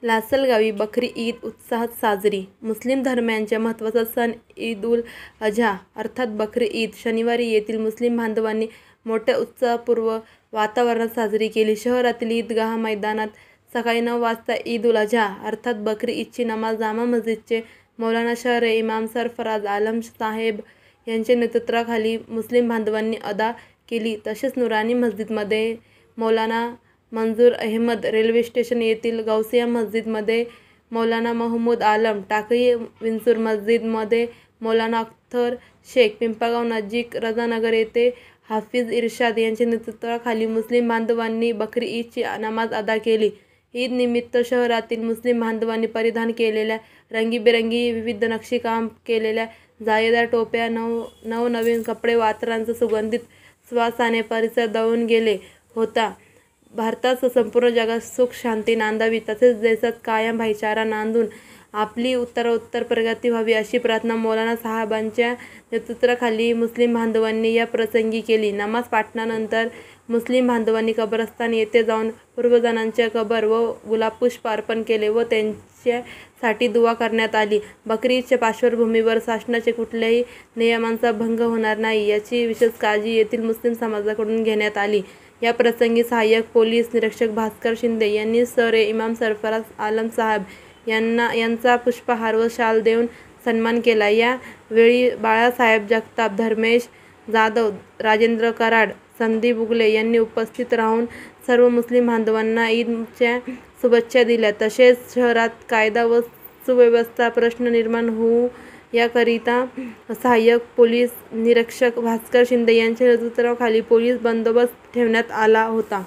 लासलगावी बकरी ईद उत्साहात साजरी. मुस्लिम धर्मियांचा महत्त्वाचा सण ईद उल अझा अर्थात बकरी ईद शनिवारी येथील मुस्लिम बांधवांनी मोठ्या उत्साहपूर्ण वातावरणात साजरी केली. शहरातील ईदगाह मैदानात सकाळी 9 वाजता ईद उल अझा अर्थात बकरी ईदची नमाज जामा मस्जिदचे मौलाना शहरे इमाम सरफराज आलम साहेब यांच्या नेतृत्वाखाली मुस्लिम बांधवांनी अदा केली. तसेच नुरानी मस्जिदमध्ये मौलाना मंजूर अहमद, रेल्वे स्टेशन येथील गौसिया मस्जिदमध्ये मौलाना महमूद आलम, टाकळी विंचूर मस्जिदमध्ये मौलाना अख्तर शेख, पिंपळगाव नजीक रजानगर येथे हाफिज इर्शाद यांच्या नेतृत्वाखाली मुस्लिम बांधवांनी बकरी ईदची नमाज अदा केली. ईद निमित्त शहरातील मुस्लिम बांधवांनी परिधान केलेल्या रंगीबेरंगी विविध नक्षीकाम केलेल्या जाळीदार टोप्या, नवनवीन कपडे व अत्तरांचा सुगंधित सुवासाने परिसर दळून गेले होता. भारतासह संपूर्ण जगात सुख शांती नांदावी तसेच देशात कायम भाईचारा नांदून आपली उत्तरोत्तर प्रगती व्हावी अशी प्रार्थना मौलाना साहेबांच्या नेतृत्वाखाली मुस्लिम बांधवांनी या प्रसंगी केली. नमाज पाठणानंतर मुस्लिम बांधवांनी कब्रस्तान येथे जाऊन पूर्वजांच्या कबर व गुलाबपुष्प अर्पण केले व त्यांच्यासाठी दुआ करण्यात आली. बकरी ईदच्या पार्श्वभूमीवर शासनाच्या कुठल्याही नियमांचा भंग होणार नाही याची विशेष काळजी येथील मुस्लिम समाजाकडून घेण्यात आली. या प्रसंगी सहाय्यक पोलीस निरीक्षक भास्कर शिंदे यांनी सर इमाम सरफराज आलम साहेब यांचा पुष्पहार व शाल देऊन सन्मान केला. या वेळी बाळासाहेब जगताप, धर्मेश जाधव, राजेंद्र कराड, संदीप उगले यांनी उपस्थित राहून सर्व मुस्लिम बांधवांना ईदच्या शुभेच्छा दिल्या. तसेच शहरात कायदा व सुव्यवस्था प्रश्न निर्माण होऊ याकरिता सहाय्यक पोलीस निरीक्षक भास्कर शिंदे यांच्या नेतृत्वाखाली पोलीस बंदोबस्त ठेवण्यात आला होता.